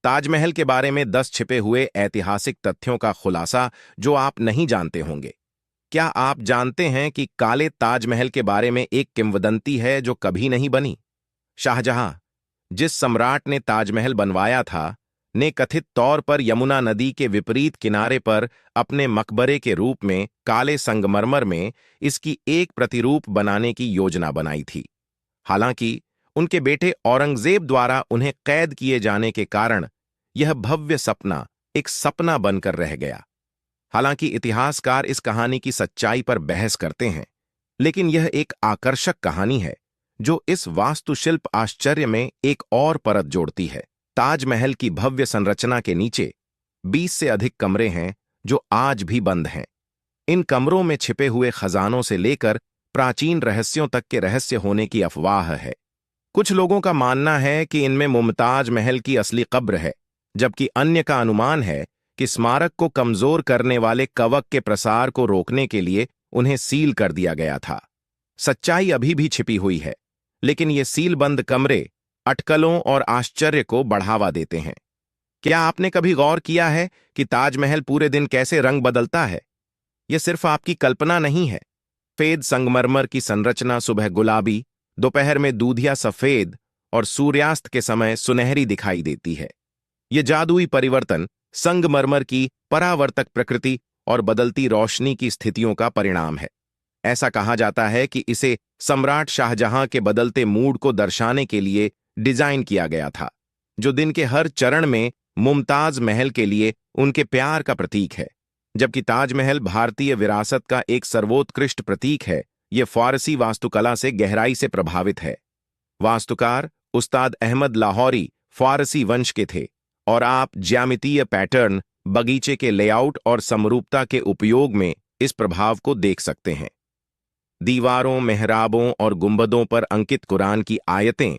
ताजमहल के बारे में 10 छिपे हुए ऐतिहासिक तथ्यों का खुलासा जो आप नहीं जानते होंगे। क्या आप जानते हैं कि काले ताजमहल के बारे में एक किंवदंती है जो कभी नहीं बनी? शाहजहां, जिस सम्राट ने ताजमहल बनवाया था, ने कथित तौर पर यमुना नदी के विपरीत किनारे पर अपने मकबरे के रूप में काले संगमरमर में इसकी एक प्रतिरूप बनाने की योजना बनाई थी। हालांकि उनके बेटे औरंगजेब द्वारा उन्हें कैद किए जाने के कारण यह भव्य सपना एक सपना बनकर रह गया। हालांकि इतिहासकार इस कहानी की सच्चाई पर बहस करते हैं, लेकिन यह एक आकर्षक कहानी है जो इस वास्तुशिल्प आश्चर्य में एक और परत जोड़ती है। ताजमहल की भव्य संरचना के नीचे 20 से अधिक कमरे हैं जो आज भी बंद हैं। इन कमरों में छिपे हुए खजानों से लेकर प्राचीन रहस्यों तक के रहस्य होने की अफवाह है। कुछ लोगों का मानना है कि इनमें मुमताज महल की असली कब्र है, जबकि अन्य का अनुमान है कि स्मारक को कमजोर करने वाले कवक के प्रसार को रोकने के लिए उन्हें सील कर दिया गया था। सच्चाई अभी भी छिपी हुई है, लेकिन ये सीलबंद कमरे अटकलों और आश्चर्य को बढ़ावा देते हैं। क्या आपने कभी गौर किया है कि ताजमहल पूरे दिन कैसे रंग बदलता है? यह सिर्फ आपकी कल्पना नहीं है। सफेद संगमरमर की संरचना सुबह गुलाबी, दोपहर में दूधिया सफेद और सूर्यास्त के समय सुनहरी दिखाई देती है। यह जादुई परिवर्तन संगमरमर की परावर्तक प्रकृति और बदलती रोशनी की स्थितियों का परिणाम है। ऐसा कहा जाता है कि इसे सम्राट शाहजहां के बदलते मूड को दर्शाने के लिए डिजाइन किया गया था, जो दिन के हर चरण में मुमताज महल के लिए उनके प्यार का प्रतीक है। जबकि ताजमहल भारतीय विरासत का एक सर्वोत्कृष्ट प्रतीक है, यह फारसी वास्तुकला से गहराई से प्रभावित है। वास्तुकार उस्ताद अहमद लाहौरी फारसी वंश के थे और आप ज्यामितीय पैटर्न, बगीचे के लेआउट और समरूपता के उपयोग में इस प्रभाव को देख सकते हैं। दीवारों, मेहराबों और गुंबदों पर अंकित कुरान की आयतें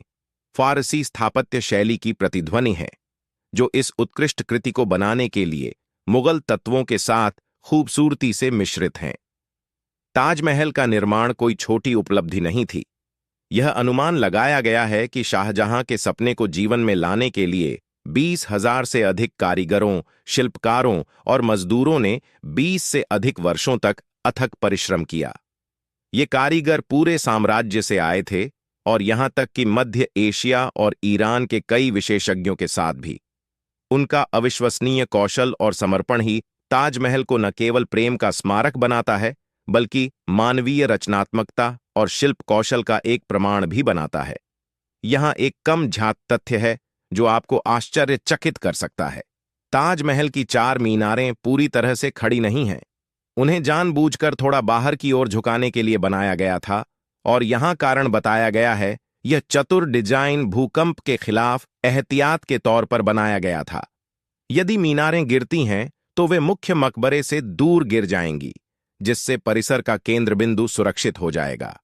फारसी स्थापत्य शैली की प्रतिध्वनि है, जो इस उत्कृष्ट कृति को बनाने के लिए मुगल तत्वों के साथ खूबसूरती से मिश्रित हैं। ताजमहल का निर्माण कोई छोटी उपलब्धि नहीं थी। यह अनुमान लगाया गया है कि शाहजहां के सपने को जीवन में लाने के लिए 20,000 से अधिक कारीगरों, शिल्पकारों और मजदूरों ने 20 से अधिक वर्षों तक अथक परिश्रम किया। ये कारीगर पूरे साम्राज्य से आए थे और यहां तक कि मध्य एशिया और ईरान के कई विशेषज्ञों के साथ भी। उनका अविश्वसनीय कौशल और समर्पण ही ताजमहल को न केवल प्रेम का स्मारक बनाता है, बल्कि मानवीय रचनात्मकता और शिल्प कौशल का एक प्रमाण भी बनाता है। यहां एक कम झात तथ्य है जो आपको आश्चर्यचकित कर सकता है। ताजमहल की 4 मीनारें पूरी तरह से खड़ी नहीं हैं। उन्हें जानबूझकर थोड़ा बाहर की ओर झुकाने के लिए बनाया गया था, और यहां कारण बताया गया है, यह चतुर डिजाइन भूकंप के खिलाफ एहतियात के तौर पर बनाया गया था। यदि मीनारें गिरती हैं तो वे मुख्य मकबरे से दूर गिर जाएंगी, जिससे परिसर का केंद्र बिंदु सुरक्षित हो जाएगा।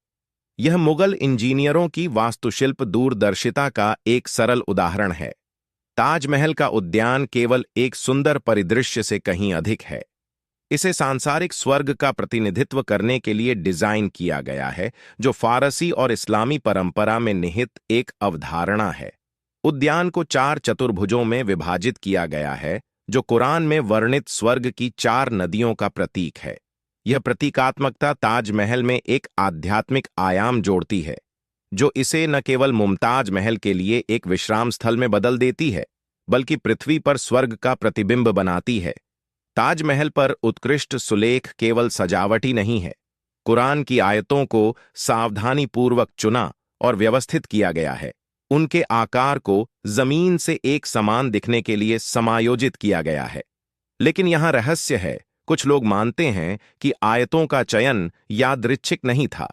यह मुगल इंजीनियरों की वास्तुशिल्प दूरदर्शिता का एक सरल उदाहरण है। ताजमहल का उद्यान केवल एक सुंदर परिदृश्य से कहीं अधिक है। इसे सांसारिक स्वर्ग का प्रतिनिधित्व करने के लिए डिजाइन किया गया है, जो फारसी और इस्लामी परंपरा में निहित एक अवधारणा है। उद्यान को 4 चतुर्भुजों में विभाजित किया गया है, जो कुरान में वर्णित स्वर्ग की 4 नदियों का प्रतीक है। यह प्रतीकात्मकता ताजमहल में एक आध्यात्मिक आयाम जोड़ती है, जो इसे न केवल मुमताज महल के लिए एक विश्राम स्थल में बदल देती है, बल्कि पृथ्वी पर स्वर्ग का प्रतिबिंब बनाती है। ताजमहल पर उत्कृष्ट सुलेख केवल सजावटी नहीं है। कुरान की आयतों को सावधानीपूर्वक चुना और व्यवस्थित किया गया है। उनके आकार को जमीन से एक समान दिखने के लिए समायोजित किया गया है। लेकिन यहां रहस्य है। कुछ लोग मानते हैं कि आयतों का चयन यादृच्छिक नहीं था।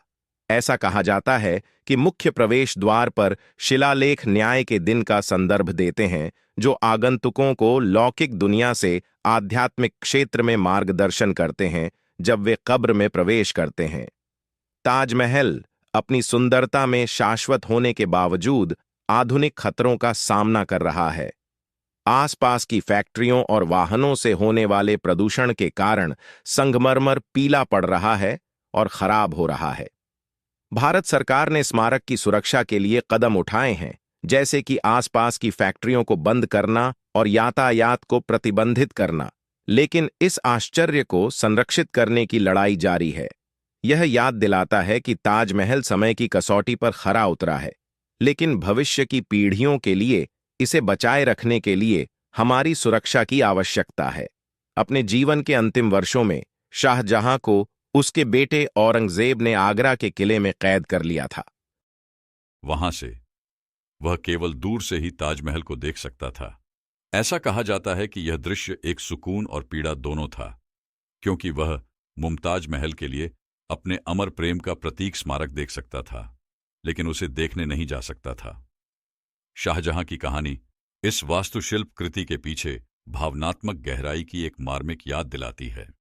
ऐसा कहा जाता है कि मुख्य प्रवेश द्वार पर शिलालेख न्याय के दिन का संदर्भ देते हैं, जो आगंतुकों को लौकिक दुनिया से आध्यात्मिक क्षेत्र में मार्गदर्शन करते हैं जब वे कब्र में प्रवेश करते हैं। ताजमहल अपनी सुंदरता में शाश्वत होने के बावजूद आधुनिक खतरों का सामना कर रहा है। आसपास की फैक्ट्रियों और वाहनों से होने वाले प्रदूषण के कारण संगमरमर पीला पड़ रहा है और खराब हो रहा है। भारत सरकार ने स्मारक की सुरक्षा के लिए कदम उठाए हैं, जैसे कि आसपास की फैक्ट्रियों को बंद करना और यातायात को प्रतिबंधित करना। लेकिन इस आश्चर्य को संरक्षित करने की लड़ाई जारी है। यह याद दिलाता है कि ताजमहल समय की कसौटी पर खरा उतरा है, लेकिन भविष्य की पीढ़ियों के लिए इसे बचाए रखने के लिए हमारी सुरक्षा की आवश्यकता है। अपने जीवन के अंतिम वर्षों में शाहजहां को उसके बेटे औरंगजेब ने आगरा के किले में कैद कर लिया था। वहां से वह केवल दूर से ही ताजमहल को देख सकता था। ऐसा कहा जाता है कि यह दृश्य एक सुकून और पीड़ा दोनों था, क्योंकि वह मुमताज महल के लिए अपने अमर प्रेम का प्रतीक स्मारक देख सकता था, लेकिन उसे देखने नहीं जा सकता था। शाहजहां की कहानी इस वास्तुशिल्प कृति के पीछे भावनात्मक गहराई की एक मार्मिक याद दिलाती है।